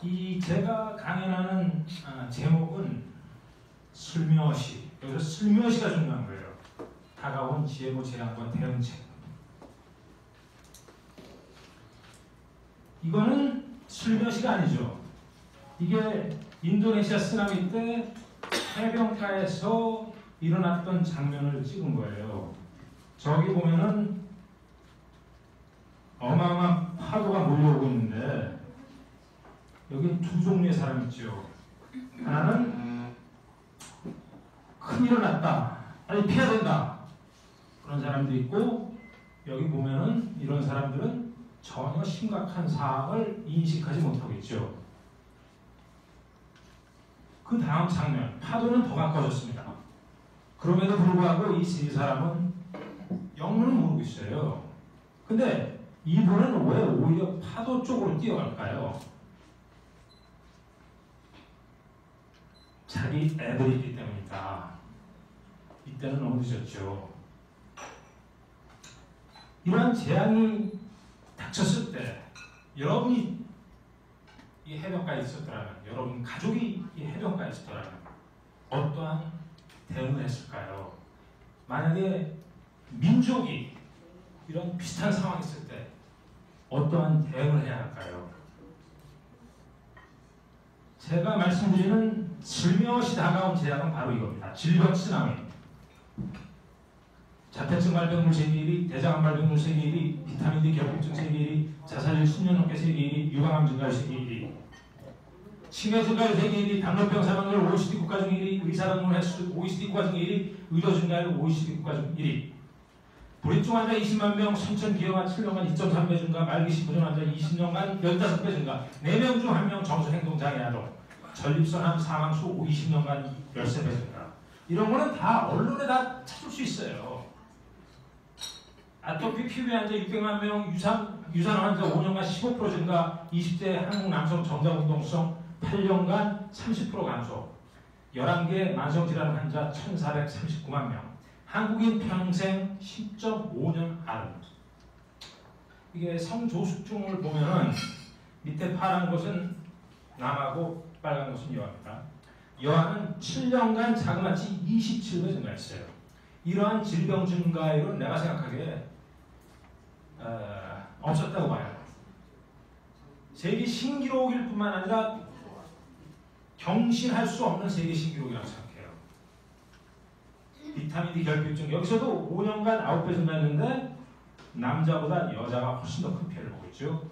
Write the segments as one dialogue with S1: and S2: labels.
S1: 이 제가 강연하는 제목은 슬며시. 여기서 슬며시가 중요한 거예요. 다가온 지혜고 재앙과 대응책. 이거는 슬며시가 아니죠. 이게 인도네시아 쓰나미 때 해변가에서 일어났던 장면을 찍은 거예요. 저기 보면은 어마어마한 파도가 몰려오고 있는데 여기 두 종류의 사람이 있죠. 하나는 큰일이 났다, 빨리 피해야 된다, 그런 사람도 있고, 여기 보면은 이런 사람들은 전혀 심각한 사항을 인식하지 못하고 있죠. 그 다음 장면, 파도는 더 가까워졌습니다. 그럼에도 불구하고 이 세 사람은 영문은 모르고 있어요. 근데 이분은 왜 오히려 파도 쪽으로 뛰어갈까요? 자기 애들이 있기 때문이다. 이때는 너무 늦었죠. 이러한 재앙이 닥쳤을 때 여러분이 이 해변가에 있었더라면, 여러분 가족이 이 해변가에 있었더라면 어떠한 대응을 했을까요? 만약에 민족이 이런 비슷한 상황이 있을 때 어떠한 대응을 해야 할까요? 제가 말씀드리는 슬며시 다가온 재앙은 바로 이겁니다. 질병 쓰나미, 자폐증 발병률 세계 1위, 대장암 발병률 세계 1위, 비타민 D 결핍증 세계 1위, 자살률 10년 넘게 세계 1위, 유방암 증가율 세계 1위, 치매 증가율 세계 1위, 당뇨병 사망률 OECD 국가 중 1위, 의사방문 횟수 OECD 국가 중 1위, 의료 증가율 OECD 국가 중 1위, 불입증 환자 20만 명, 선천 기형아 7년간 2.3배 증가, 말기 심부전 환자 20년간 15배 증가, 4명 중 1명 정서 행동장애 아동, 전립선암 사망수 20년간 13배 증가. 이런 거는 다 언론에 다 찾을 수 있어요. 아토피 피부 환자 600만 명, 유산 환자 5년간 15% 증가, 20대 한국 남성 정자운동성 8년간 30% 감소, 11개 만성질환 환자 1439만 명, 한국인 평생 10.5년 알. 이게 성조숙증을 보면은 밑에 파란 것은 남하고 빨간 것은 여아입니다. 여아는 7년간 자그마치 27배 증가했어요. 이러한 질병 증가율은 내가 생각하기에 없었다고 봐요. 세계 신기록일 뿐만 아니라 경신할 수 없는 세계 신기록이라고 생각해요. 비타민 D 결핍증, 여기서도 5년간 9배 증가했는데 남자보다 여자가 훨씬 더 큰 피해를 보고 있죠.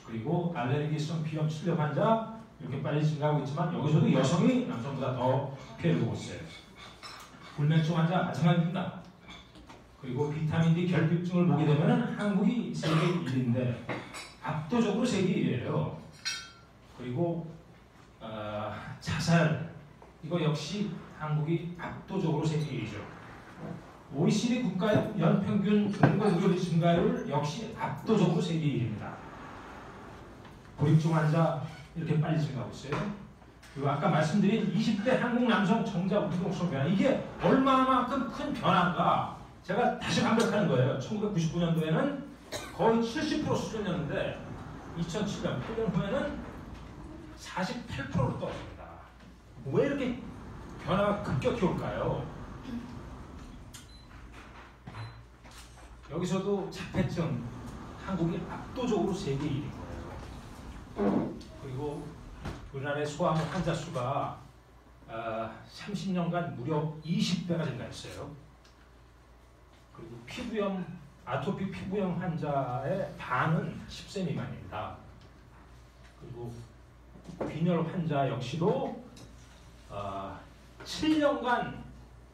S1: 그리고 알레르기성 비염 출력 환자 이렇게 빨리 증가하고 있지만 여기서도 여성이 남성보다 더 피해를 보고 있어요. 불면증 환자 마찬가지입니다. 그리고 비타민 D 결핍증을 보게 되면 한국이 세계 1위인데 압도적으로 세계 1위예요. 그리고 자살, 이거 역시 한국이 압도적으로 세계 1위죠. OECD 국가 연평균 공공의료 증가율 역시 압도적으로 세계 1위입니다. 불입증 환자 이렇게 빨리 증가하고 있어요. 그리고 아까 말씀드린 20대 한국 남성 정자 운동성 변화, 이게 얼마만큼 큰 변화인가 제가 다시 반복하는 거예요. 1999년도에는 거의 70% 수준이었는데 2007년, 8년 후에는 48%로 떨어집니다. 왜 이렇게 변화가 급격히 올까요? 여기서도 자폐증, 한국이 압도적으로 세계 1위인 거예요. 그리고 우리나라의 소아암 환자 수가 30년간 무려 20배가 증가했어요. 그리고 피부염, 아토피 피부염 환자의 반은 10세 미만입니다. 그리고 빈혈 환자 역시도 7년간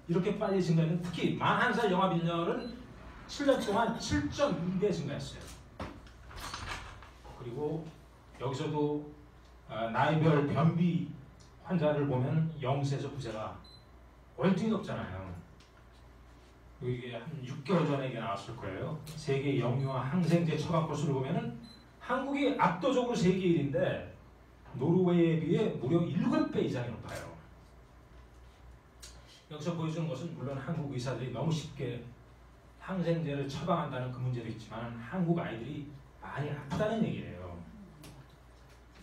S1: 이렇게 빨리 증가했는데 특히 만 1살 영아 빈혈은 7년 동안 7.2배 증가했어요. 그리고 여기서도 나이별 변비 환자를 보면 0세에서 9세가 월등히 높잖아요. 이게 한 6개월 전에 이게 나왔을 거예요. 세계 영유아 항생제 처방 건수를 보면은 한국이 압도적으로 세계 1위인데 노르웨이에 비해 무려 7배 이상이 높아요. 여기서 보여주는 것은 물론 한국 의사들이 너무 쉽게 항생제를 처방한다는 그 문제도 있지만 한국 아이들이 많이 아프다는 얘기예요.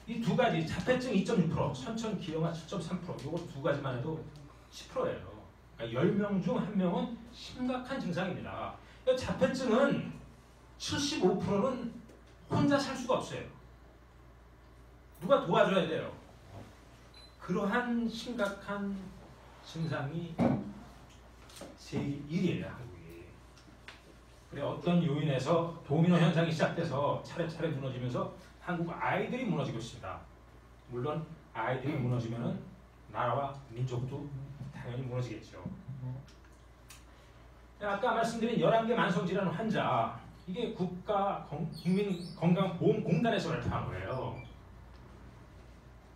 S1: 이 두 가지 자폐증 2.6%, 선천 기형아 7.3%, 이거 두 가지만 해도 10%예요. 그러니까 10명 중 1명은 심각한 증상입니다. 자폐증은 75%는 혼자 살 수가 없어요. 누가 도와줘야 돼요. 그러한 심각한 증상이 세계 1위예요, 한국이. 그래 어떤 요인에서 도미노 현상이 시작돼서 차례차례 무너지면서 한국 아이들이 무너지고 있습니다. 물론 아이들이 무너지면은 나라와 민족도 당연히 무너지겠죠. 아까 말씀드린 11개 만성질환 환자, 이게 국민건강보험공단에서 발표한 거예요.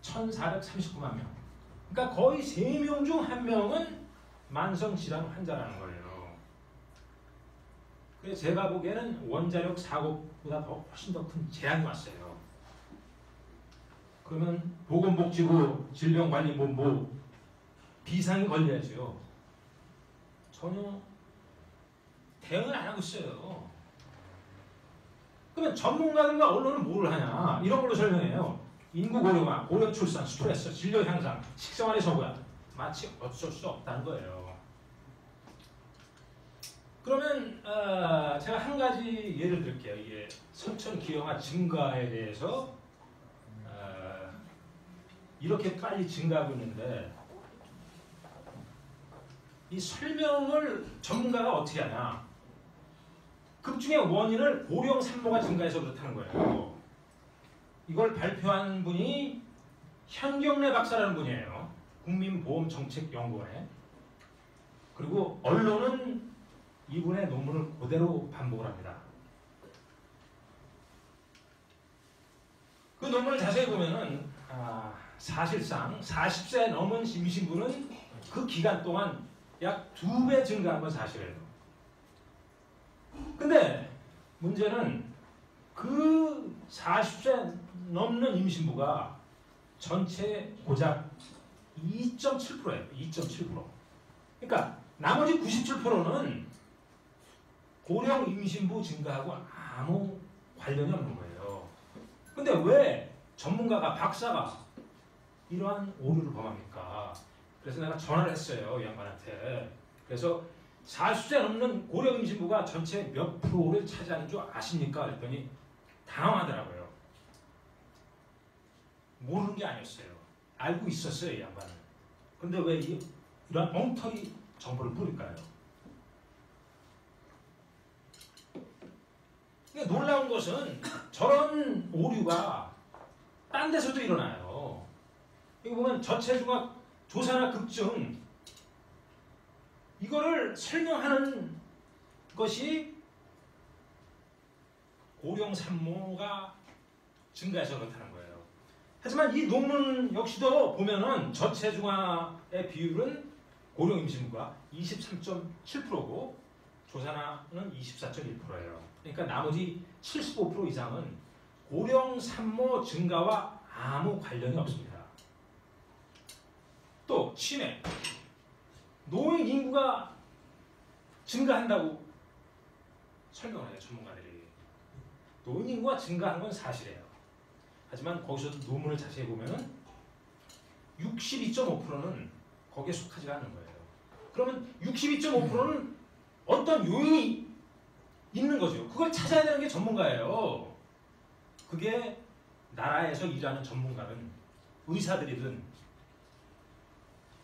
S1: 1,439만 명. 그러니까 거의 3명 중 1명은 만성질환 환자라는 거예요. 그래서 제가 보기에는 원자력 사고보다 훨씬 더 큰 재앙이 왔어요. 그러면 보건복지부 질병관리본부 비상이 걸려야죠. 전혀 대응을 안 하고 있어요. 그러면 전문가들과 언론은 뭘 하냐? 이런 걸로 설명해요. 인구 고령화, 고령 출산, 스트레스, 진료 향상, 식생활의 소구야. 마치 어쩔 수 없다는 거예요. 그러면 제가 한 가지 예를 들게요. 이게 선천 기형아 증가에 대해서 이렇게 빨리 증가하고 있는데 이 설명을 전문가가 어떻게 하냐? 급중의 원인을 고령 산모가 증가해서 그렇다는 거예요. 이걸 발표한 분이 현경래 박사라는 분이에요. 국민보험정책연구원에. 그리고 언론은 이분의 논문을 그대로 반복을 합니다. 그 논문을 자세히 보면은 사실상 40세 넘은 임신부는 그 기간 동안 약 2배 증가한 건 사실이에요. 근데 문제는 그 40세 넘는 임신부가 전체 고작 2.7%예요. 2.7%. 그러니까 나머지 97%는 고령 임신부 증가하고 아무 관련이 없는 거예요. 근데 왜 전문가가, 박사가 이러한 오류를 범합니까? 그래서 내가 전화를 했어요, 이 양반한테. 그래서 40세 넘는 고령 임신부가 전체 몇 프로를 차지하는 줄 아십니까? 그랬더니 당황하더라고요. 모르는 게 아니었어요. 알고 있었어요, 이 양반은. 근데 왜 이런 엉터리 정보를 뿌릴까요? 그러니까 놀라운 것은 저런 오류가 딴 데서도 일어나요. 여기 보면 저체중아 조사나 급증, 이거를 설명하는 것이 고령 산모가 증가해서 그렇다는 거예요. 하지만 이 논문 역시도 보면은 저체중아의 비율은 고령 임신부가 23.7%고 조산아는 24.1%예요. 그러니까 나머지 75% 이상은 고령 산모 증가와 아무 관련이 없습니다. 또 치매, 노인 인구가 증가한다고 설명을 해요, 전문가들이. 노인 인구가 증가한 건 사실이에요. 하지만 거기서도 논문을 자세히 보면은 62.5%는 거기에 속하지가 않는 거예요. 그러면 62.5%는 어떤 요인이 있는 거죠. 그걸 찾아야 되는 게 전문가예요. 그게 나라에서 일하는 전문가는 의사들이든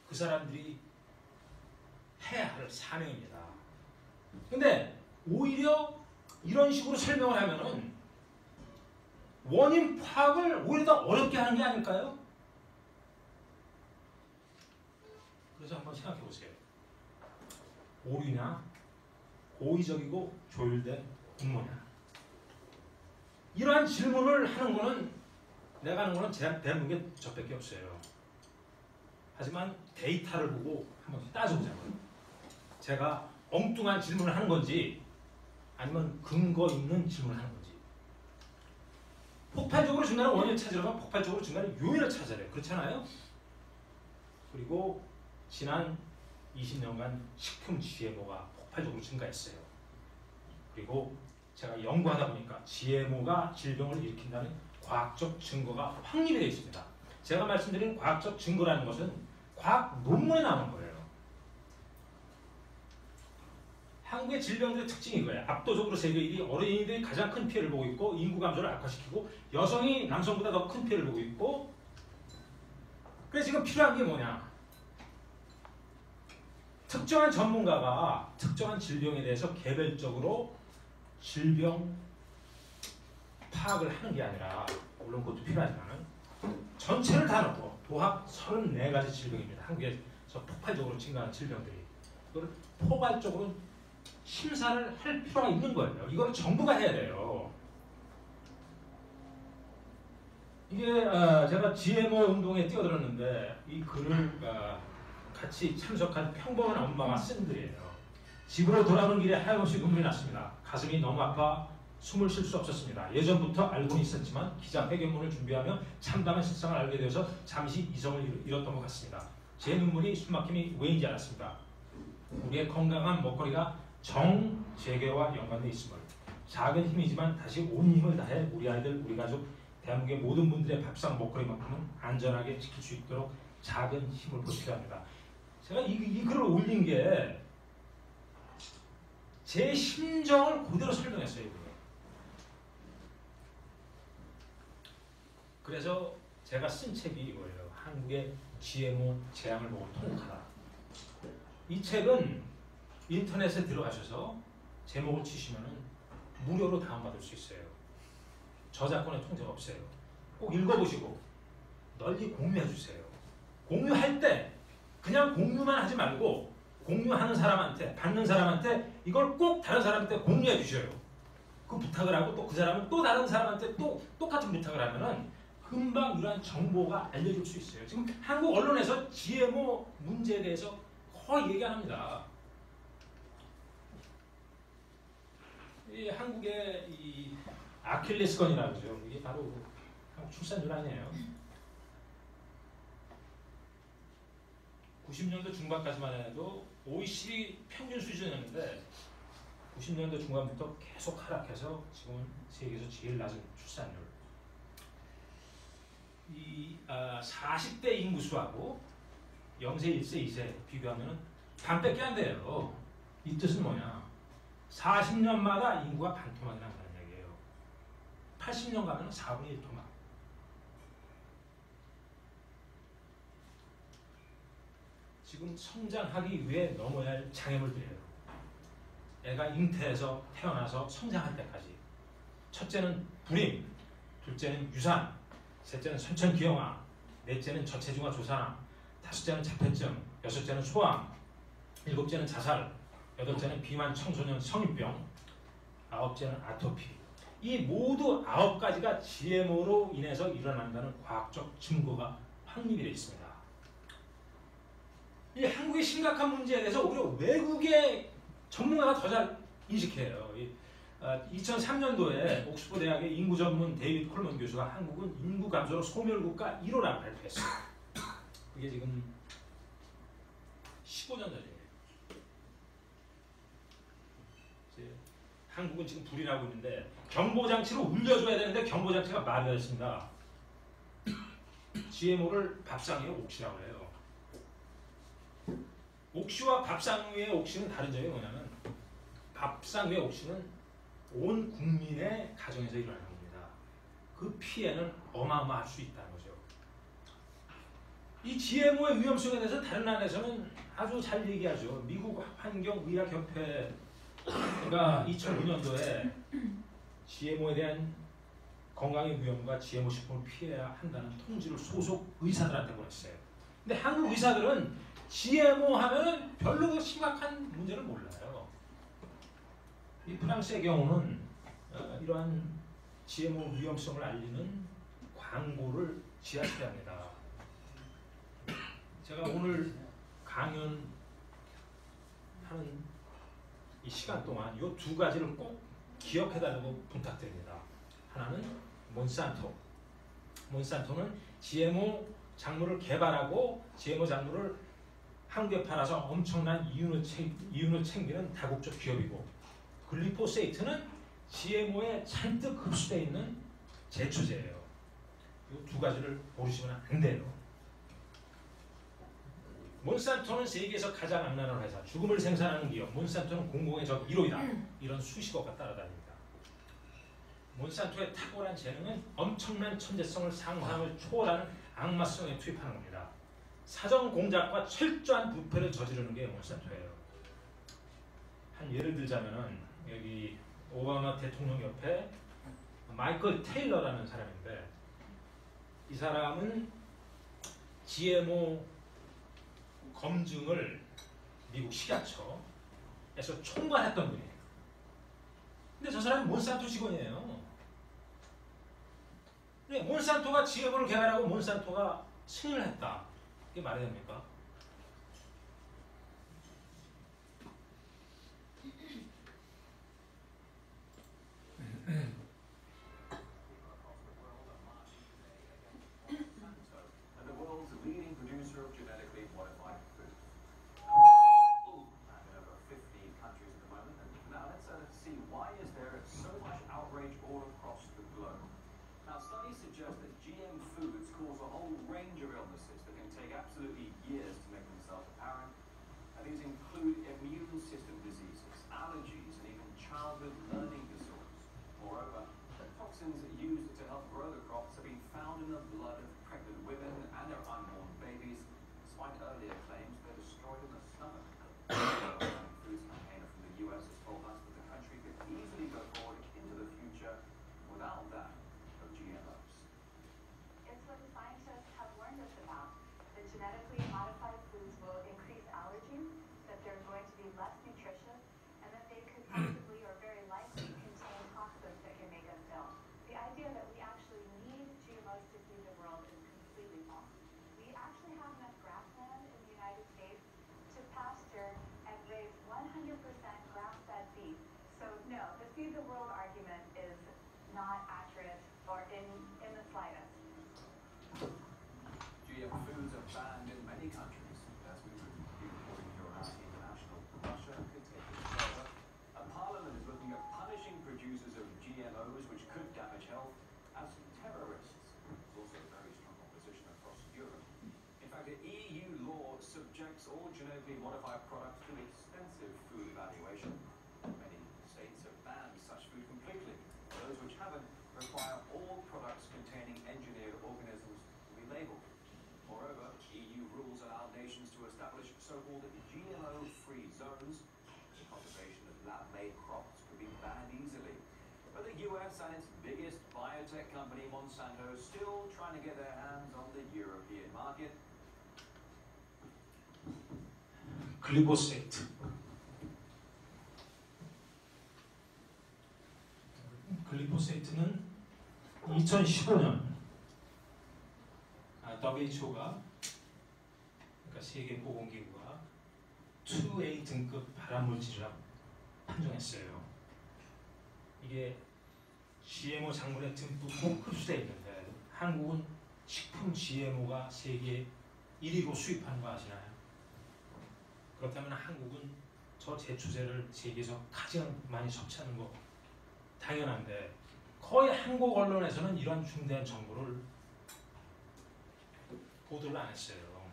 S1: 그 사람들이 해야 할 사명입니다. 근데 오히려 이런 식으로 설명을 하면은 원인 파악을 오히려 더 어렵게 하는 게 아닐까요? 그래서 한번 생각해 보세요. 오류냐, 고의적이고 조율된 음모냐. 이러한 질문을 하는 거는 내가 하는 거는 대한민국에 저밖에 없어요. 하지만 데이터를 보고 한번 따져보자고요. 제가 엉뚱한 질문을 하는 건지 아니면 근거 있는 질문을 하는 건지. 폭발적으로 증가하는 원인을 찾으려면 폭발적으로 증가하는 요인을 찾아야 돼요. 그렇잖아요? 그리고 지난 20년간 식품 GMO가 폭발적으로 증가했어요. 그리고 제가 연구하다 보니까 GMO가 질병을 일으킨다는 과학적 증거가 확립이 되어 있습니다. 제가 말씀드린 과학적 증거라는 것은 과학 논문에 나오는 거예요. 한국의 질병들의 특징이 이거예요. 압도적으로 세계 1위, 어린이들이 가장 큰 피해를 보고 있고 인구 감소를 악화시키고 여성이 남성보다 더 큰 피해를 보고 있고. 그래서 지금 필요한 게 뭐냐? 특정한 전문가가 특정한 질병에 대해서 개별적으로 질병 파악을 하는 게 아니라, 물론 그것도 필요하지만 전체를 다 놓고 도합 34가지 질병입니다. 한국에서 폭발적으로 증가하는 질병들이. 그걸 포괄적으로 심사를 할 필요가 있는 거예요. 이거는 정부가 해야 돼요. 이게 제가 GMO 운동에 뛰어들었는데 이 글을 같이 참석한 평범한 엄마가 쓴 글이에요. 집으로 돌아오는 길에 하염없이 눈물이 났습니다. 가슴이 너무 아파 숨을 쉴 수 없었습니다. 예전부터 알고는 있었지만 기자회견문을 준비하며 참담한 실상을 알게 되어서 잠시 이성을 잃었던 것 같습니다. 제 눈물이 숨막힘이 왜인지 알았습니다. 우리의 건강한 먹거리가 정재계와 연관되어 있음을, 작은 힘이지만 다시 온 힘을 다해 우리 아이들, 우리 가족, 대한민국의 모든 분들의 밥상 먹거리만큼은 안전하게 지킬 수 있도록 작은 힘을 보필합니다. 제가 이 글을 올린 게 제 심정을 그대로 설명했어요. 그래서 제가 쓴 책이 이거예요. 한국의 GMO 재앙을 보고 통곡하다. 이 책은 인터넷에 들어가셔서 제목을 치시면 무료로 다운받을 수 있어요. 저작권의 통제가 없어요. 꼭 읽어보시고 널리 공유해주세요. 공유할 때 그냥 공유만 하지 말고 공유하는 사람한테, 받는 사람한테 이걸 꼭 다른 사람한테 공유해 주셔요. 그 부탁을 하고 또 그 사람은 또 다른 사람한테 또 똑같은 부탁을 하면은 금방 이러한 정보가 알려질 수 있어요. 지금 한국 언론에서 GMO 문제에 대해서 거의 얘기 안 합니다. 이 한국의 이 아킬레스건이라고 그러죠. 이게 바로 한국 출산율 아니에요. 90년도 중반까지만 해도 OECD 평균 수준이었는데 90년도 중반부터 계속 하락해서 지금은 세계에서 제일 낮은 출산율. 이 40대 인구수하고 0세, 1세, 2세 비교하면 반밖에 안 돼요. 이 뜻은 뭐냐? 40년마다 인구가 반토막이 난다는 얘기예요. 80년 가면 4분의 1 토막. 지금 성장하기 위해 넘어야 할 장애물들이에요. 애가 잉태해서 태어나서 성장할 때까지. 첫째는 불임, 둘째는 유산, 셋째는 선천기형아, 넷째는 저체중아 조산암, 다섯째는 자폐증, 여섯째는 소암, 일곱째는 자살, 여덟째는 비만 청소년 성인병, 아홉째는 아토피. 이 모두 9가지가 GMO로 인해서 일어난다는 과학적 증거가 확립이 되어 있습니다. 이 한국의 심각한 문제에 대해서 오히려 외국의 전문가가 더 잘 인식해요. 2003년도에 옥스퍼드 대학의 인구 전문 데이비드 콜먼 교수가 한국은 인구 감소로 소멸국가 1호라고 발표했어요. 그게 지금 15년 전이에요. 한국은 지금 불이라고 있는데 경보장치로 울려줘야 되는데 경보장치가 마비됐습니다. GMO를 밥상 위에 옥시라고 해요. 옥시와 밥상 위의 옥시는 다른 점이 뭐냐면 밥상 위의 옥시는 온 국민의 가정에서 일어나는 겁니다. 그 피해는 어마어마할 수 있다는 거죠. 이 GMO의 위험성에 대해서 다른 나라에서는 아주 잘 얘기하죠. 미국 환경의학협회가 2009년도에 GMO에 대한 건강의 위험과 GMO 식품을 피해야 한다는 통지를 소속 의사들한테 보냈어요. 근데 한국 의사들은 GMO 하면 별로 심각한 문제를 몰라요. 이 프랑스의 경우는 이러한 GMO 위험성을 알리는 광고를 지하실에 합니다. 제가 오늘 강연하는 이 시간 동안 이 2가지를 꼭 기억해달라고 부탁드립니다. 하나는 몬산토는 GMO 작물을 개발하고 GMO 작물을 한국에 팔아서 엄청난 이윤을 챙기는 다국적 기업이고, 글리포세이트는 GMO에 잔뜩 흡수되어 있는 제초제예요. 이 두 가지를 고르시면 안 돼요. 몬산토는 세계에서 가장 악랄한 회사, 죽음을 생산하는 기업, 몬산토는 공공의 적 1호이다. 이런 수식어가 따라다닙니다. 몬산토의 탁월한 재능은 엄청난 천재성을 상상을 초월하는 악마성에 투입하는 겁니다. 사정 공작과 철저한 부패를 저지르는 게 몬산토예요. 한 예를 들자면은 여기 오바마 대통령 옆에 마이클 테일러라는 사람인데 이 사람은 GMO 검증을 미국 식약처에서 총괄했던 분이에요. 근데 저 사람은 몬산토 직원이에요. 근데 몬산토가 GMO를 개발하고 몬산토가 승인을 했다. 이게 말이 됩니까?
S2: and the world's leading producer of genetically modified food. In over 50 countries at the moment. And now let's see, why is there so much outrage all across the globe? Now, studies suggest that GM foods cause a whole range of illnesses that can take absolutely years to make themselves apparent. And these include immune system diseases, allergies, and even childhood learning disorders. Moreover, the toxins used to help grow the crops have been found in the blood of pregnant women and their unborn babies, despite earlier claims they're destroyed in the stomach. Foods campaigner from the US has told us that the country could easily go forward into the future without that of GMOs.
S3: It's what the scientists have warned us about. That genetically modified foods will increase allergies, that they're going to be less nutritious, and that they could possibly or very likely contain toxins that can make us ill. The idea that we actually need GMOs to feed the world is completely false. We actually have enough grassland in the United States to pasture and raise 100% grass-fed beef. So no, the feed the world argument is not accurate or in the slightest.
S2: GM foods are banned in many countries. As we would be reporting here on Amnesty International, Russia could take it further. A parliament is looking at punishing producers of GMOs which could damage health as terrorists. There's also very strong opposition across Europe. In fact, the EU law subjects all genetically modified products to extensive food evaluation. Many states have banned such food completely. Those which haven't require all products containing engineered organisms to be labeled. Moreover, EU rules allow nations to establish so-called GMO-free zones. The cultivation of lab-made crops could be banned easily. But the US and its biggest biotech company, Monsanto, is still trying to get their hands on the European market.
S1: 글리포세이트. 글리포세이트는 2015년 WHO가 그러니까 세계보건기구가 2A 등급 발암물질이라고 판정했어요. 이게 GMO 작물에 듬뿍 흡수되어 있는데 한국은 식품 GMO가 세계 1위로 수입하는 거 아시나요? 그렇다면 한국은 저 제초제를 세계에서 가장 많이 섭취하는 거 당연한데 거의 한국 언론에서는 이러한 중대한 정보를 보도를 안 했어요.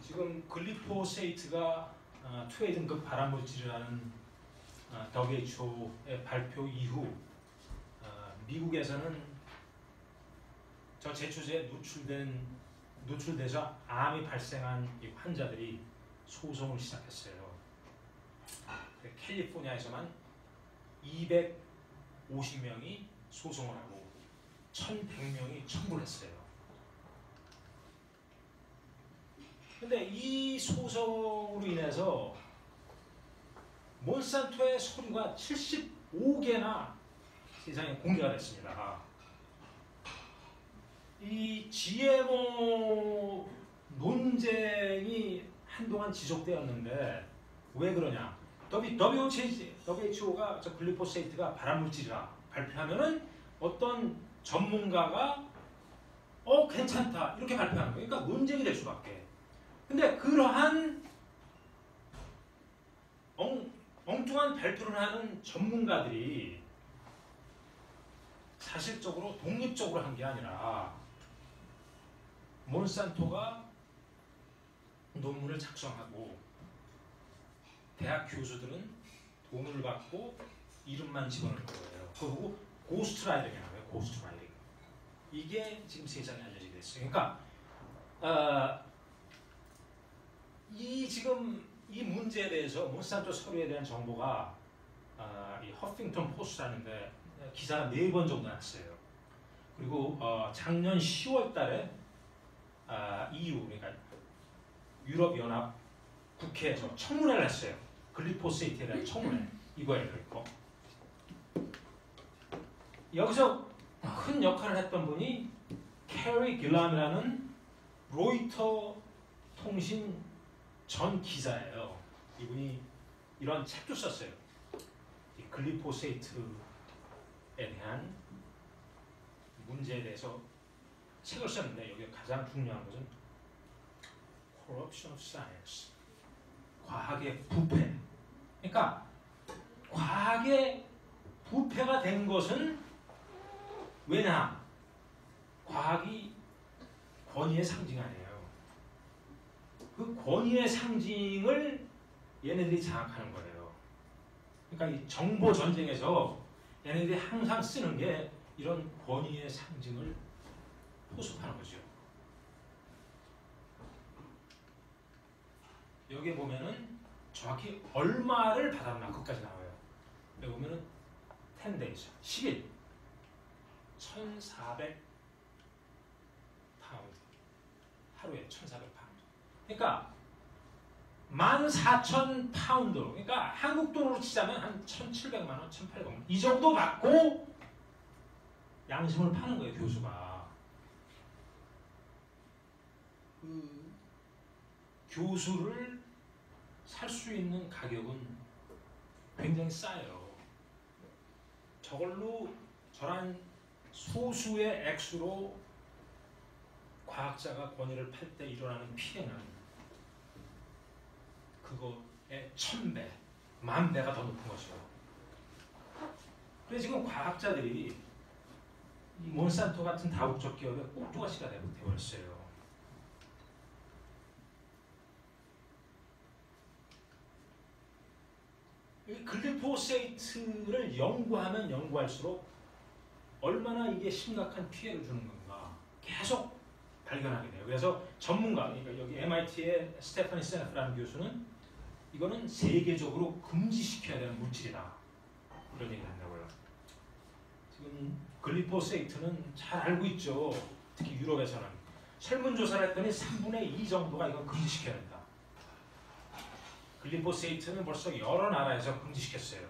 S1: 지금 글리포세이트가 2A 등급 발암물질이라는 WHO의 발표 이후 미국에서는 저 제초제에 노출돼서 암이 발생한 이 환자들이 소송을 시작했어요. 캘리포니아에서만 250명이 소송을 하고 1,100명이 청구를 했어요. 근데 이 소송으로 인해서 몬산토의 서류가 75개나 세상에 공개가 됐습니다. 이 GMO 논쟁이 한동안 지속되었는데 왜 그러냐? WHO가 저 글리포세이트가 발암물질이라 발표하면은 어떤 전문가가 괜찮다 이렇게 발표하는 거예요. 그러니까 논쟁이 될 수밖에. 근데 그러한 엉뚱한 발표를 하는 전문가들이 자실적으로 독립적으로 한 게 아니라 몬산토가 논문을 작성하고 대학 교수들은 돈을 받고 이름만 집어넣는 거예요. 그리고 고스트라이팅이라고 해요. 고스트라이팅. 이게 지금 세상에 알려지게 됐어요. 그러니까 지금 이 문제에 대해서 몬산토 서류에 대한 정보가 이 허핑턴 포스트라는데 기사가 4번 정도 났어요. 그리고 작년 10월 달에 EU, 그러니까 유럽연합 국회에서 청문회를 했어요. 글리포세이트에 대한 청문회. 이거예요. 이거. 여기서 큰 역할을 했던 분이 캐리 길람이라는 로이터 통신 전 기자예요. 이분이 이런 책도 썼어요. 이 글리포세이트에 대한 문제에 대해서 책을 썼는데 여기 가장 중요한 것은 Corruption of Science, 과학의 부패. 그러니까 과학의 부패가 된 것은 왜냐? 과학이 권위의 상징 아니에요. 그 권위의 상징을 얘네들이 장악하는 거예요. 그러니까 이 정보 전쟁에서 얘네들이 항상 쓰는 게 이런 권위의 상징을 포섭하는 거죠. 여기 보면은 정확히 얼마를 받았나 그것까지 나와요. 여기 보면은 10 days, 10일, 1,400 파운드, 하루에 1,400 파운드. 그러니까 14,000 파운드, 그러니까 한국 돈으로 치자면 한 1,700만 원, 1,800만 원 이 정도 받고 양심을 파는 거예요, 교수가. 그 교수를 살 수 있는 가격은 굉장히 싸요. 저걸로 저런 소수의 액수로 과학자가 권위를 팔 때 일어나는 피해는 그거의 1000배, 10,000배가 더 높은 것이죠. 그래서 지금 과학자들이 이 몬산토 같은 다국적 기업의 꼭두가시가 되어버렸어요. 이 글리포세이트를 연구하면 연구할수록 얼마나 이게 심각한 피해를 주는 건가 계속 발견하게 돼요. 그래서 전문가, 그러니까 여기 MIT의 스테파니 세네프라는 교수는 이거는 세계적으로 금지시켜야 되는 물질이다. 이런 얘기를 한다고요. 지금 글리포세이트는 잘 알고 있죠. 특히 유럽에서는. 설문조사를 했더니 3분의 2 정도가 이건 금지시켜야 된다. 글리포세이트는 벌써 여러 나라에서 금지시켰어요.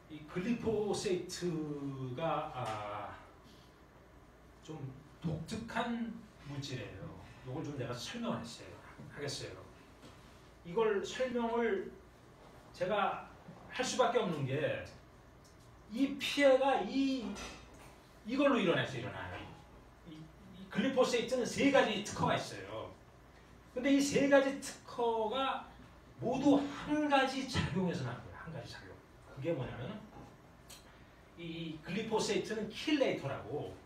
S1: 이 글리포세이트가 좀 독특한 물질이에요. 이걸 좀 내가 설명을 하겠어요. 이걸 설명을 제가 할 수밖에 없는 게 이 피해가 이걸로 일어나요. 이 글리포세이트는 3가지 특허가 있어요. 근데 이 3가지 특허가 모두 한 가지 작용에서 나는 거예요. 한 가지 작용. 그게 뭐냐면 이 글리포세이트는 킬레이터라고,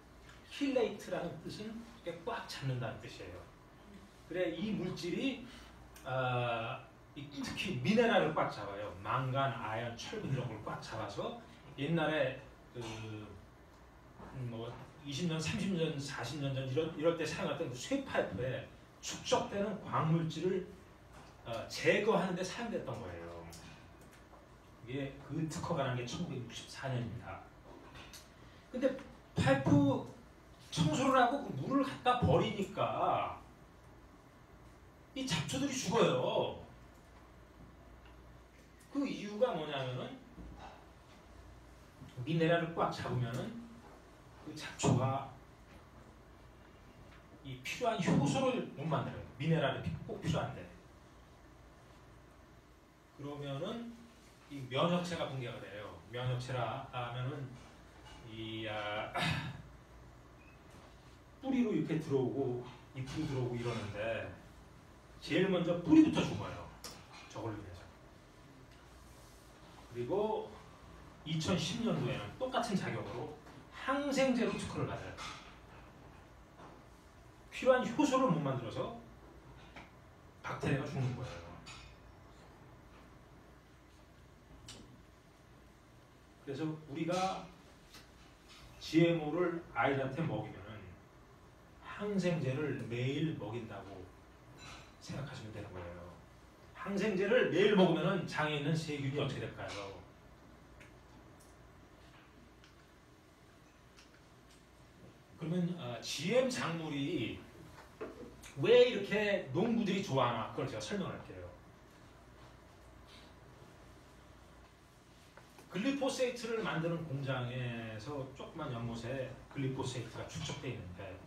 S1: 킬레이트라는 뜻은 이렇게 꽉 잡는다는 뜻이에요. 그래 이 물질이 특히 미네랄을 꽉 잡아요. 망간, 아연, 철분 이런 걸 꽉 잡아서 옛날에 뭐 20년, 30년, 40년 전 이럴 때 사용했던 그 쇠파이프에 축적되는 광물질을 제거하는 데 사용됐던 거예요. 이게 그 특허가 난 게 1964년입니다. 근데 파이프 청소를 하고 그 물을 갖다 버리니까 이 잡초들이 죽어요. 그 이유가 뭐냐면은 미네랄을 꽉 잡으면은 그 잡초가 이 필요한 효소를 못 만들어요. 미네랄이 꼭 필요한데. 그러면은 이 면역체가 붕괴가 돼요. 면역체라 하면은 뿌리로 이렇게 들어오고 잎으로 들어오고 이러는데 제일 먼저 뿌리부터 죽어요. 저걸 위해서. 그리고 2010년도에는 똑같은 자격으로 항생제로 특허를 받아요. 필요한 효소를 못 만들어서 박테리아가 죽는 거예요. 그래서 우리가 GMO를 아이들한테 먹이면은 항생제를 매일 먹인다고 생각하시면 되는 거예요. 항생제를 매일 먹으면은 장에 있는 세균이 어떻게 될까요? 그러면 GM 작물이 왜 이렇게 농부들이 좋아하나 그걸 제가 설명할게요. 글리포세이트를 만드는 공장에서 조그만 연못에 글리포세이트가 축적되어 있는데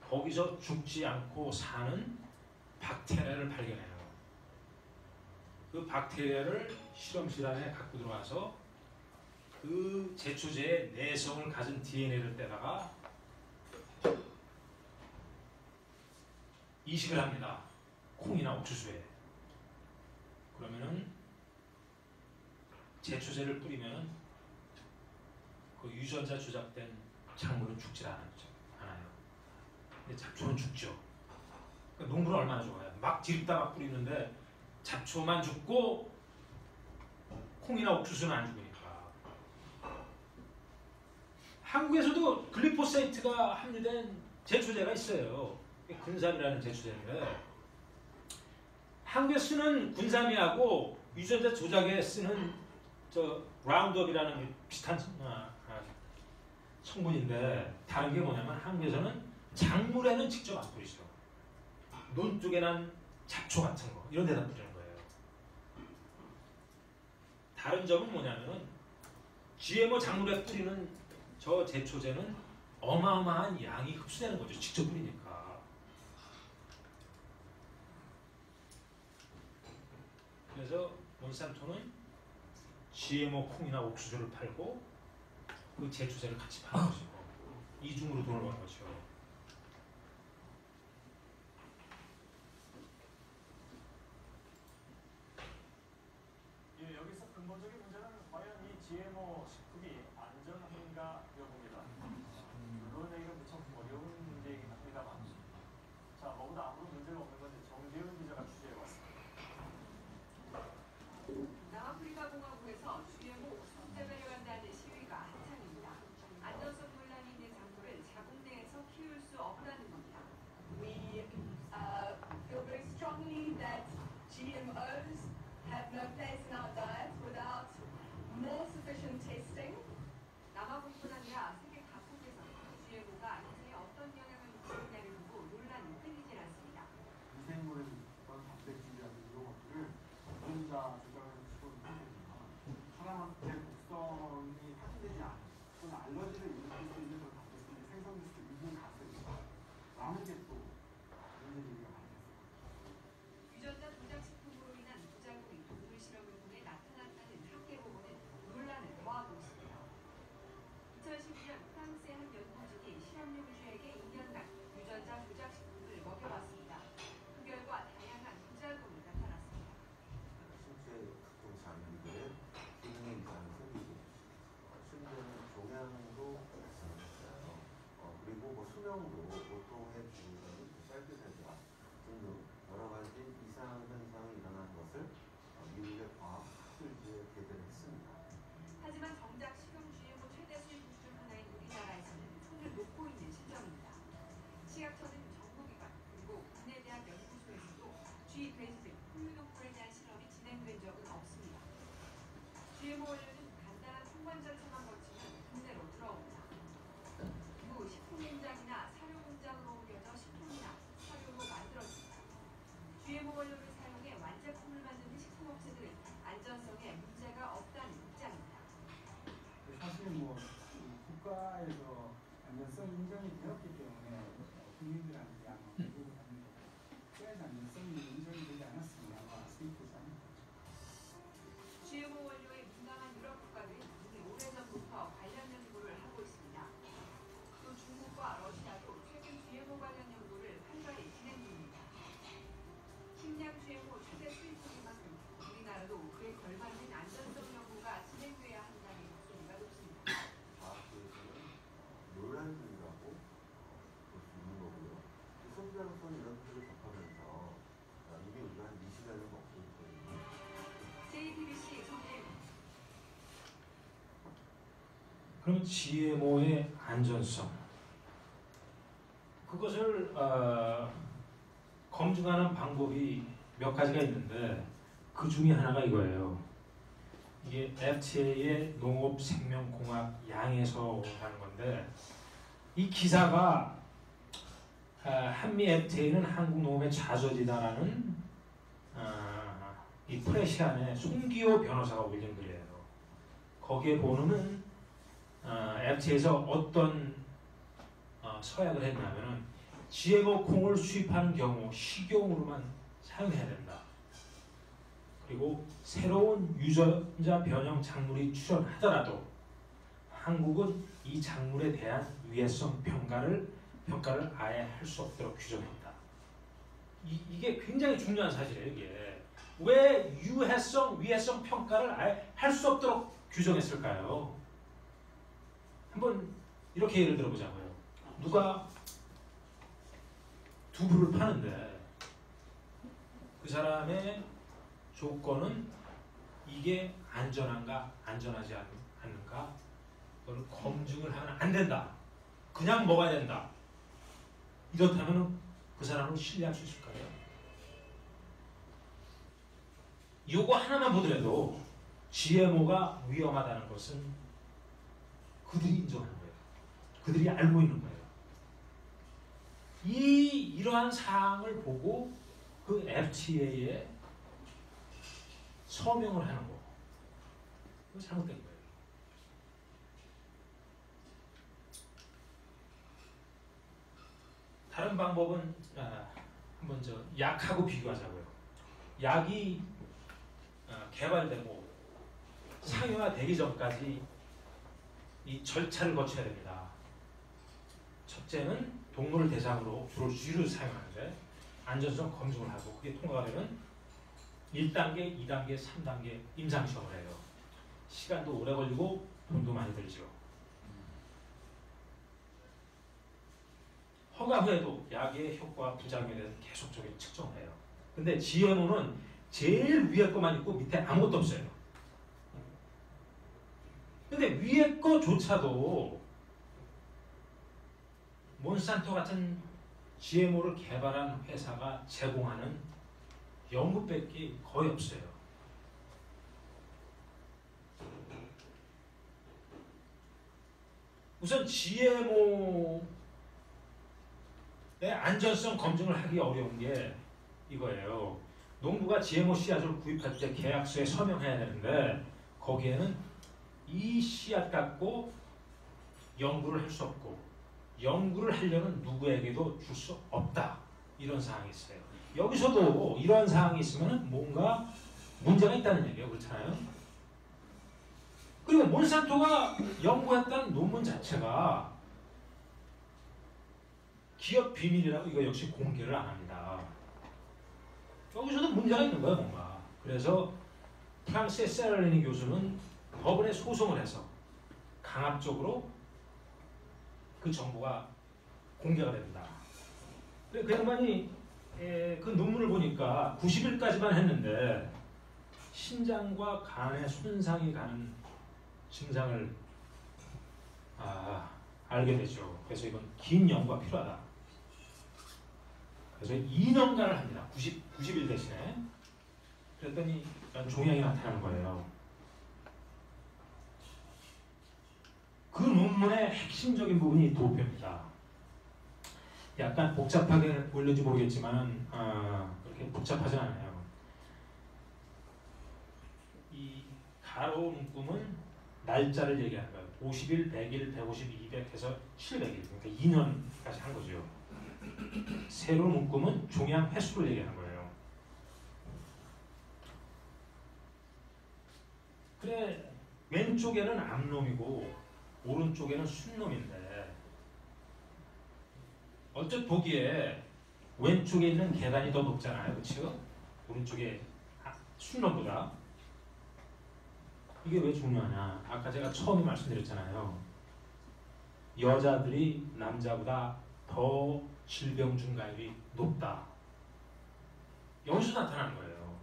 S1: 거기서 죽지 않고 사는 박테리아를 발견해요. 그 박테리아를 실험실 안에 갖고 들어와서 그 제초제의 내성을 가진 DNA를 떼다가 이식을 합니다. 콩이나 옥수수에. 그러면은 제초제를 뿌리면은 그 유전자 조작된 작물은 죽지 않아요. 근데 잡초는 죽죠. 그러니까 농부는 얼마나 좋아요. 막 뒤집다가 뿌리는데 잡초만 죽고 콩이나 옥수수는 안 죽으니까. 한국에서도 글리포세이트가 함유된 제초제가 있어요. 군삼이라는 제초제인데 한국에 쓰는 군삼이하고 유전자 조작에 쓰는 저 라운드업이라는 비슷한 성분인데 다른 게 뭐냐면 한국에서는 작물에는 직접 안 뿌리죠. 논둑에 난 잡초 같은 거 이런 데다 뿌리는 거예요. 다른 점은 뭐냐면 GMO 작물에 뿌리는 저 제초제는 어마어마한 양이 흡수되는 거죠. 직접 뿌리니까. 그래서 몬산토는 GMO 콩이나 옥수수를 팔고 그 제초제를 같이 파는 것이고 이중으로 돈을 버는 거죠.
S4: 예, 여기서 근본적인 문제는 과연 이 GMO 식품이 안전한가 여봅니다. 물론 얘기가 무척 어려운 문제이긴 합니다만 자, 뭐보다 아무런 문제가 없는 건데 정재훈 기자가 취재해왔습니다.
S5: 남아프리카 공화국에서 GMO 옥수수 재배를 한다는 시위가 한창입니다. 안전성 논란이 있는 작물을 자국 내에서 키울 수 없다는 겁니다.
S6: We feel very strongly that GMOs have no place in our diet without more sufficient testing.
S5: 남아프리카뿐 아니라 세계 각국에서 GMO가 인생에 어떤 영향을 미치느냐를 두고 논란이 끊이질 않습니다.
S7: 미생물의 어떤 단백질이라든지 이런 것들을 유전자 조작을 시도를 하지만 사람한테 독성이 확인되지 않은 또는 알러지를 일으킬 수 있는 그런 단백질이 생성될 수 있는 가설이다. 라는 게 또 문제제기가 많이 됐어요.
S5: 유전자 조작 식품으로 인한 부작용이 동물 실험을 통해 나타났다는 학계 보고는 논란을 더하고 있습니다. 2012년 프랑스의 한 연구진이 실험 용주에게 2년간 유전자 조작 식품을 먹여봤습니다. 그 결과 다양한 부작용이 나타났습니다.
S8: 신체 각종 장기들의 기능에 이상이 생기고 심지어는 종양도 발생했어요. 그리고 뭐 수명도 보통의 주기간이 짧게 살다 등등 여러 가지 이상 현상이 일어난 것을 미국의 과학술지에 게재를 했습니다.
S5: 하지만 정작 식용 GMO 최대 수입국 중 하나인 우리나라에서는 손을 놓고 있는 실정입니다. 식약처는 정부기관 그리고 국내 대학 연구소에서도 쥐, 돼지 등 포유동물에 대한 실험이 진행된 적은 없습니다. GMO 원료는 간단한 통관 절차만 거치면 국내로 들어옵니다. 이후 식품 공장이나 사료 공장으로 옮겨져 식품이나 사료로 만들어집니다. GMO 원료를 사용해 완제품을 만드는 식품업체들은 안전성에 문제가 없다는 입장입니다.
S9: 사실 뭐 국가에서 안전성 인정이 되었기 때문에 국민들한테 아마 보고를 하는 거고 국가에서 안전성이 인정이 되지 않았으면 아마 수입되지 않을 거죠.
S5: GMO 원료에 민감한 유럽 국가들은 이미 오래전부터 관련 연구를 하고 있습니다. 또 중국과 러시아도 최근 GMO 관련 연구를 활발히 진행 중입니다. 식량 GMO 최대 수입국인 만큼 우리나라도 그에 걸맞는 안전성 연구가 진행돼야 한다는 목소리가 높습니다.
S8: 과학계에서는
S1: 그럼 GMO의 안전성, 그것을 검증하는 방법이 몇 가지가 있는데 그 중에 하나가 이거예요. 이게 FTA의 농업생명공학 양해서라는 건데, 이 기사가 한미 FTA는 한국 농업의 좌절이다라는 이 프레시안의 송기호 변호사가 올린 글이에요. 거기에 보면은 FTA에서 어떤 서약을 했냐면은 GMO 콩을 수입하는 경우 식용으로만 사용해야 된다. 그리고 새로운 유전자 변형 작물이 출현하더라도 한국은 이 작물에 대한 위해성 평가를 아예 할 수 없도록 규정했다. 이게 굉장히 중요한 사실이에요. 이게 왜 유해성, 위해성 평가를 아예 할 수 없도록 규정했을까요? 한번 이렇게 예를 들어보자고요. 누가 두부를 파는데 그 사람의 조건은 이게 안전한가 안전하지 않는가 그걸 검증을 하면 안 된다. 그냥 먹어야 된다. 이렇다면 그 사람을 신뢰할 수 있을까요? 요거 하나만 보더라도 GMO가 위험하다는 것은 그들이 인정하는 거예요. 그들이 알고 있는 거예요. 이러한 사항을 보고 그 FTA에 서명을 하는 거, 그거 잘못된 거예요. 다른 방법은 한번 약하고 비교하자고요. 약이 개발되고 상용화되기 전까지 이 절차를 거쳐야 됩니다. 첫째는 동물을 대상으로 주로 쥐를 사용하는데 안전성 검증을 하고 그게 통과가 되면 1단계, 2단계, 3단계 임상시험을 해요. 시간도 오래 걸리고 돈도 많이 들죠. 허가 후에도 약의 효과, 부작용에 대해서 계속적으로 측정을 해요. 근데 GMO는 제일 위에 것만 있고 밑에 아무것도 없어요. 근데 위에 거조차도 몬산토 같은 GMO를 개발한 회사가 제공하는 연구밖에 거의 없어요. 우선 GMO의 안전성 검증을 하기 어려운 게 이거예요. 농부가 GMO 씨앗을 구입할 때 계약서에 서명해야 되는데 거기에는 이 씨앗 갖고 연구를 할 수 없고 연구를 하려는 누구에게도 줄 수 없다. 이런 사항이 있어요. 여기서도 이러한 사항이 있으면 뭔가 문제가 있다는 얘기예요. 그렇잖아요? 그리고 몬산토가 연구했다는 논문 자체가 기업 비밀이라고 이거 역시 공개를 안 합니다. 여기서도 문제가 있는 거예요, 뭔가. 그래서 프랑스의 세랄리니 교수는 법원에 소송을 해서 강압적으로 그 정보가 공개가 됩니다. 그 양반이 그 논문을 보니까 90일까지만 했는데 신장과 간에 손상이 가는 증상을 알게 되죠. 그래서 이건 긴 연구가 필요하다. 그래서 2년간을 합니다. 90일 대신에. 그랬더니 종양이 나타나는 거예요. 그 논문의 핵심적인 부분이 도표입니다. 약간 복잡하게 보일는지 모르겠지만 그렇게 복잡하진 않아요. 이 가로 문구는 날짜를 얘기하는 거예요. 50일, 100일, 150일, 200 해서 700일. 그러니까 2년까지 한 거죠. 세로 문구는 종양 횟수를 얘기하는 거예요. 그래, 왼쪽에는 암놈이고 오른쪽에는 순놈인데 어쨌든 보기에 왼쪽에 있는 계단이 더 높잖아요. 그렇죠? 오른쪽에 순놈보다. 이게 왜 중요하냐? 아까 제가 처음에 말씀드렸잖아요. 여자들이 남자보다 더 질병 증가율이 높다. 여기서 나타나는 거예요.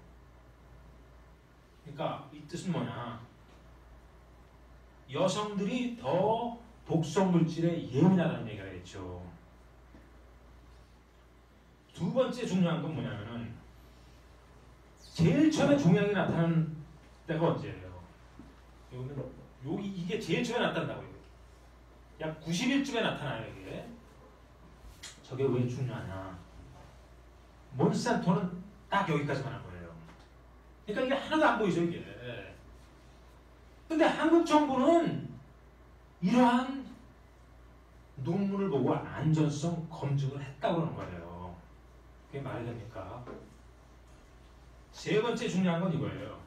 S1: 그러니까 이 뜻은 뭐냐? 여성들이 더 독성 물질에 예민하다는 얘기가 있죠. 두 번째 중요한 건 뭐냐면은 제일 처음에 종양이 나타나는 때가 언제예요? 여기 이게 제일 처음에 나타난다고요. 약 90일쯤에 나타나요 이게. 저게 왜 중요하냐? 몬산토는 딱 여기까지만 한 거예요. 그러니까 이게 하나도 안 보이죠 이게. 근데 한국 정부는 이러한 논문을 보고 안전성 검증을 했다고 그러는 거예요. 그게 말이 됩니까? 세 번째 중요한 건 이거예요.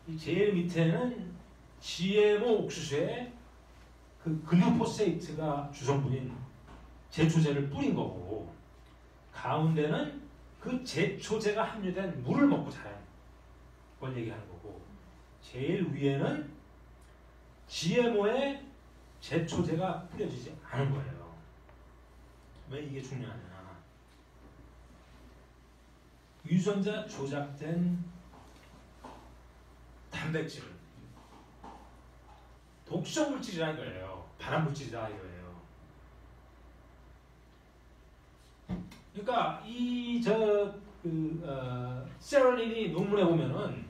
S1: 이 제일 밑에는 GMO 옥수수에 그 글리포세이트가 주성분인 제초제를 뿌린 거고, 가운데는 그 제초제가 함유된 물을 먹고 자란 걸 얘기하는 거고, 제일 위에는 GMO에 제초제가 뿌려지지 않은 거예요. 왜 이게 중요하냐? 유전자 조작된 단백질은 독성 물질이라는 거예요. 발암 물질이다 이거예요. 그러니까 이 세럴린이 논문에 보면은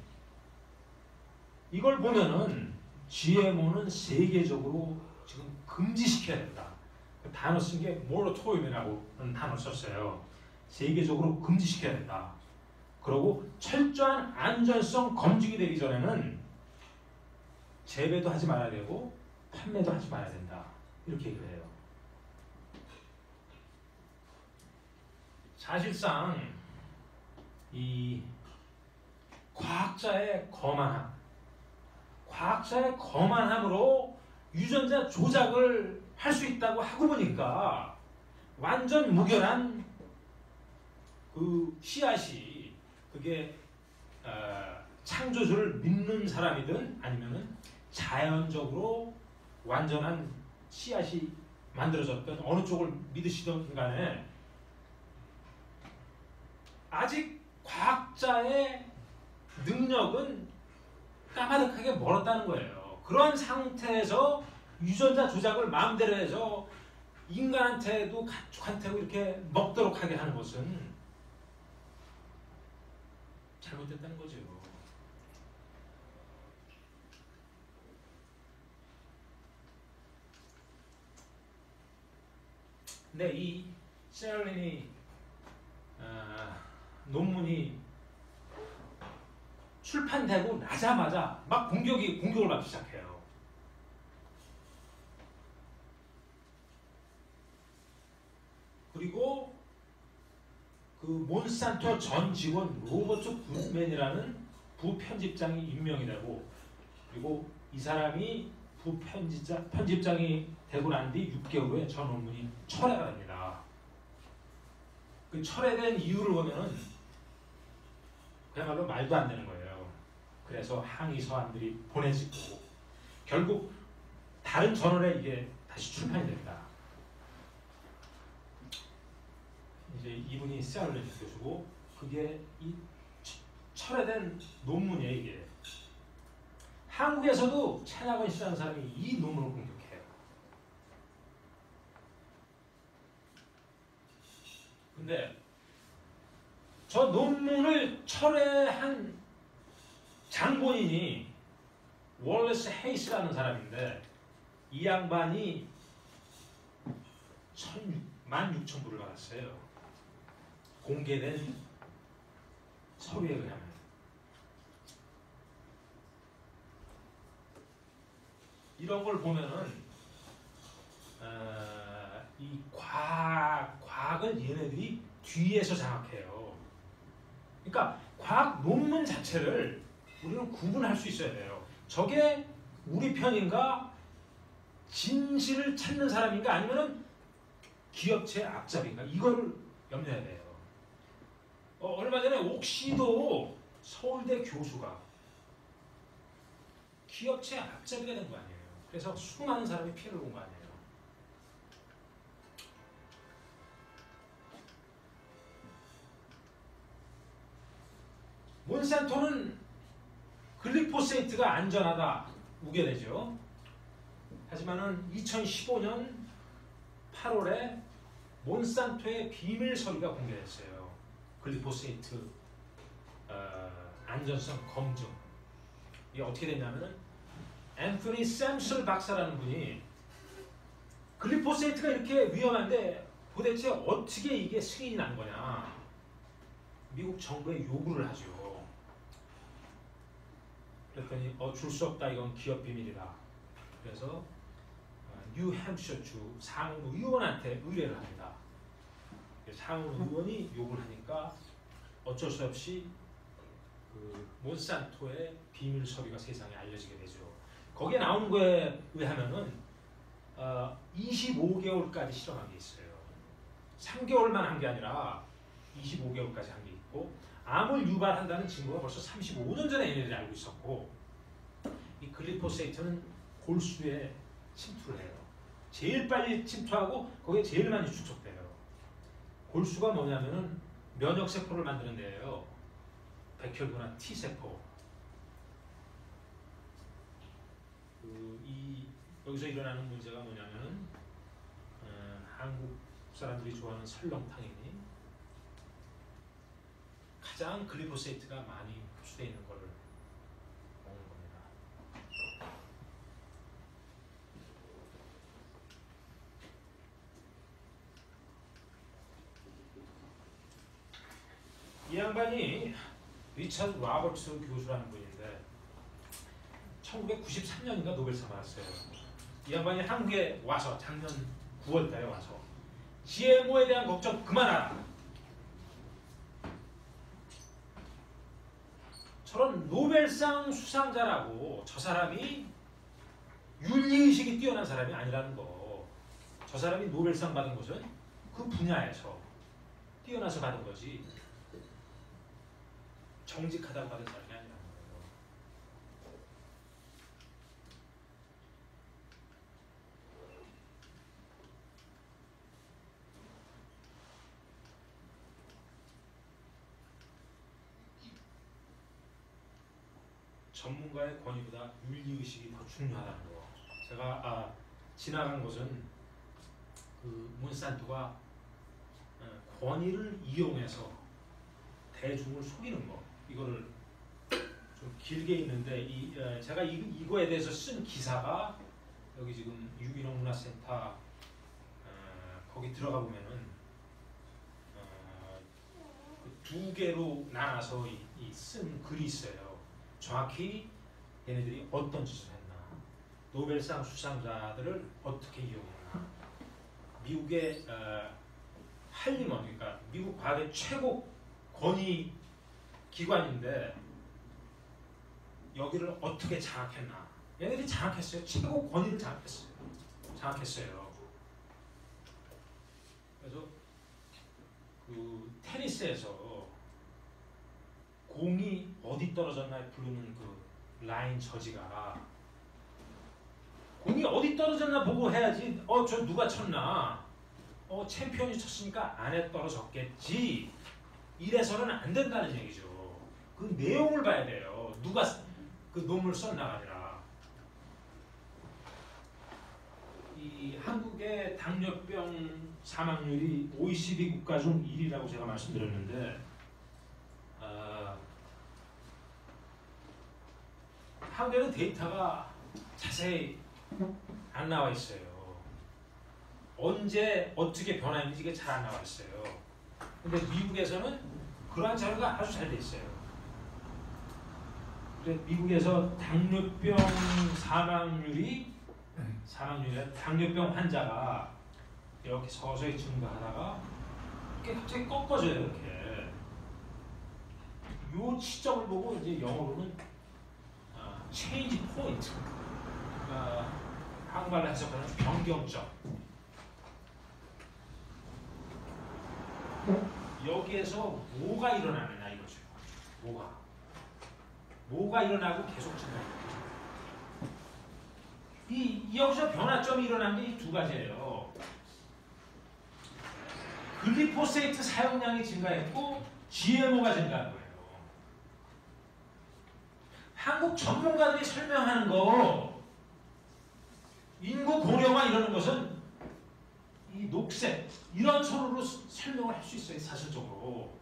S1: 이걸 보면은 GMO는 세계적으로 지금 금지시켜야 된다. 그 단어 쓴 게 모라토리움이라고 하는 단어 썼어요. 세계적으로 금지시켜야 된다. 그리고 철저한 안전성 검증이 되기 전에는 재배도 하지 말아야 되고 판매도 하지 말아야 된다. 이렇게 얘기를 해요. 사실상 이 과학자의 거만함으로 유전자 조작을 할 수 있다고 하고 보니까 완전 무결한 그 씨앗이, 그게 창조주를 믿는 사람이든 아니면은 자연적으로 완전한 씨앗이 만들어졌던 어느 쪽을 믿으시든 간에 아직 과학자의 능력은 까마득하게 멀었다는 거예요. 그런 상태에서 유전자 조작을 마음대로 해서 인간한테도 가축한테도 이렇게 먹도록 하게 하는 것은 잘못됐다는 거죠. 근데 이 세럴린이 논문이 출판되고 나자마자 막 공격을 받기 시작해요. 그리고 그 몬산토 전 직원 로버트 굿맨이라는 부편집장이 임명이 되고, 그리고 이 사람이 부편집장이 되고 난 뒤 6개월 후에 전 논문이 철회가 됩니다. 그 철회된 이유를 보면은 그야말로 말도 안 되는 거예요. 그래서 항의 서한들이 보내지고 결국 다른 저널에 이게 다시 출판이 됩니다. 이제 이분이 세럴린 교수고, 그게 이 철회된 논문이에요. 이게 한국에서도 차낙원 씨라는 사람이 이 논문을 공격해요. 근데 저 논문을 철회한 장본인이 월레스 헤이스라는 사람인데, 이 양반이 16,000불을 받았어요. 공개된 서류에 의하면. 이런 걸 보면은 이 과학을 얘네들이 뒤에서 장악해요. 그러니까 과학 논문 자체를 우리는 구분할 수 있어야 돼요. 저게 우리 편인가, 진실을 찾는 사람인가, 아니면은 기업체 앞잡인가, 이거를 염려해야 돼요. 얼마 전에 옥시도 서울대 교수가 기업체 앞잡이가 된 거 아니에요. 그래서 수많은 사람이 피해를 본 거 아니에요. 몬산토는 글리포세이트가 안전하다, 우겨내죠. 하지만은 2015년 8월에 몬산토의 비밀 서류가 공개됐어요. 글리포세이트 안전성 검증. 이게 어떻게 됐냐면은 앤서니 샘슬 박사라는 분이 글리포세이트가 이렇게 위험한데 도대체 어떻게 이게 승인이 난 거냐. 미국 정부에 요구를 하죠. 그랬더니 줄 수 없다. 이건 기업 비밀이다. 그래서 뉴햄셔주 상무 의원한테 의뢰를 합니다. 상무 의원이 요구를 하니까 어쩔 수 없이 그 몬산토의 비밀 서류가 세상에 알려지게 되죠. 거기에 나온 거에 의하면은 25개월까지 실험한 게 있어요. 3개월만 한 게 아니라 25개월까지 한 게 있고 암을 유발한다는 증거가 벌써 35년 전에 얘네들이 알고 있었고 이 글리포세이트는 골수에 침투를 해요. 제일 빨리 침투하고 거기에 제일 많이 축적돼요. 골수가 뭐냐면은 면역세포를 만드는 데예요. 백혈구나 T세포. 여기서 일어나는 문제가 뭐냐면은 한국 사람들이 좋아하는 설렁탕이니 가장 글리포세이트가 많이 흡수되어 있는 거를 먹는 겁니다. 이 양반이 리처드 로버츠 교수라는 분인데 1993년인가 노벨상 받았어요. 이 양반이 한국에 와서 작년 9월달에 와서 GMO에 대한 걱정 그만하라. 저런 노벨상 수상자라고 저 사람이 윤리의식이 뛰어난 사람이 아니라는 거. 저 사람이 노벨상 받은 것은 그 분야에서 뛰어나서 받은 거지 정직하다고 받은 사람이 아니라는 거예요. 전문가의 권위보다 윤리의식이 더 중요하다는 거. 제가 지나간 것은 그 몬산토가 권위를 이용해서 대중을 속이는 거. 이거를 좀 길게 있는데 제가 이거에 대해서 쓴 기사가 여기 지금 유기농 문화센터 거기 들어가 보면은 두 개로 나눠서 쓴 글이 있어요. 정확히 얘네들이 어떤 짓을 했나, 노벨상 수상자들을 어떻게 이용했나, 미국의 할리먼, 그러니까 미국 과학의 최고 권위 기관인데 여기를 어떻게 장악했나. 얘네들이 장악했어요. 최고 권위를 장악했어요. 그래서 그 테니스에서 공이 어디 떨어졌나 부르는 그 라인 저지가 공이 어디 떨어졌나 보고 해야지. 저 누가 쳤나, 챔피언이 쳤으니까 안에 떨어졌겠지, 이래서는 안 된다는 얘기죠. 그 내용을 봐야 돼요. 누가 그 논문을 썼나가 아니라. 이 한국의 당뇨병 사망률이 OECD 국가 중 1위라고 제가 말씀드렸는데 한국에는 데이터가 자세히 안 나와 있어요. 언제 어떻게 변화했는지 이게 잘 안 나와 있어요. 근데 미국에서는 그러한 자료가 아주 잘 돼 있어요. 그래서 미국에서 당뇨병 사망률이 당뇨병 환자가 이렇게 서서히 증가하다가 이렇게 갑자기 꺾어져요. 이렇게 요 시점을 보고 이제 영어로는 change point, 한국말로 해석하는 변경점. 여기에서 뭐가 일어나느냐 이거죠. 뭐가 일어나고 계속 증가해요. 여기서 변화점이 일어난 게 이 두 가지예요. 글리포세이트 사용량이 증가했고 GMO가 증가한 거예요. 한국 전문가들이 설명하는 거 그러는 것은 이 녹색 이런 선으로 설명을 할 수 있어요. 사실적으로.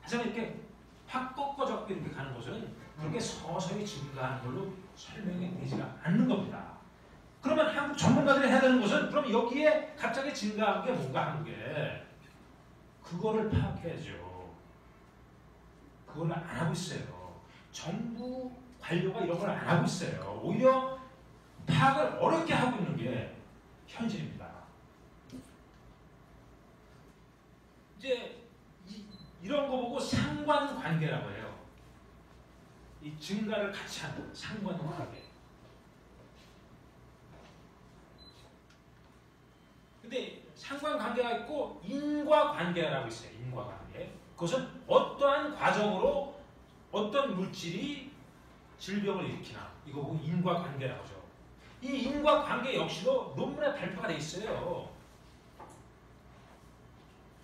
S1: 하지만 이렇게 확 꺾어져 이렇게 가는 것은 그렇게 서서히 증가하는 걸로 설명이 되지가 않는 겁니다. 그러면 한국 전문가들이 해야 되는 것은 그럼 여기에 갑자기 증가한 게 뭔가 한국에 그거를 파악해야죠. 그걸 안 하고 있어요. 정부 관료가 이런 걸 안 하고 있어요. 오히려 파악을 어렵게 하고 있는 게 현실입니다. 이제 이런 거 보고 상관관계라고 해요. 이 증가를 같이 하는 상관관계. 근데 상관관계가 있고 인과관계라고 있어요. 인과관계. 그것은 어떠한 과정으로 어떤 물질이 질병을 일으키나 이거 보고 인과관계라고 하죠. 이 인과관계 역시도 논문에 발표가 돼 있어요.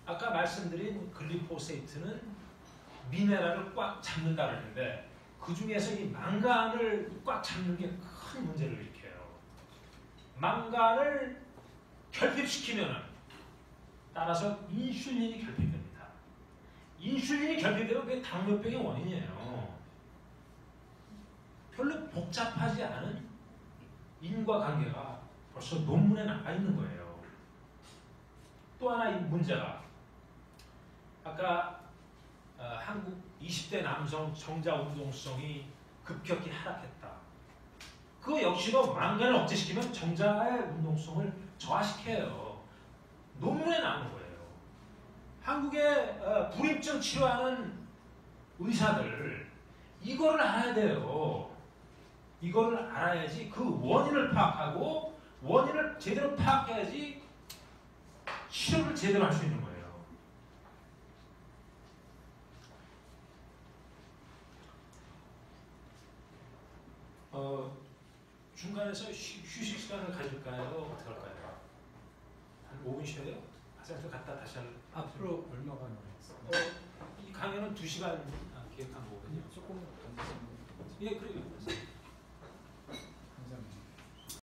S1: 아까 말씀드린 글리포세이트는 미네랄을 꽉 잡는다 그랬는데 그 중에서 이 망간을 꽉 잡는 게 큰 문제를 일으켜요. 망간을 결핍시키면 따라서 인슐린이 결핍됩니다. 인슐린이 결핍되면 그게 당뇨병의 원인이에요. 별로 복잡하지 않은 인과관계가 벌써 논문에 나와 있는 거예요. 또 하나 이 문제가 아까 한국 20대 남성 정자 운동성이 급격히 하락했다. 그거 역시도 망간을 억제시키면 정자의 운동성을 저하시켜요. 논문에 나오는 거예요. 한국의 불임증 치료하는 의사들 이거를 알아야 돼요. 이거를 알아야지 그 원인을 파악하고 원인을 제대로 파악해야지 치료를 제대로 할 수 있는 거예요. 중간에서 휴식 시간을 가질까요? 어떻게 할까요? 한 5분 쉬어요? 화장실 갔다 다시 할.
S9: 앞으로 얼마가 남았어요?
S1: 이 강연은 2시간 기획한 거거든요.
S9: 조금 더
S1: 예, 그래요.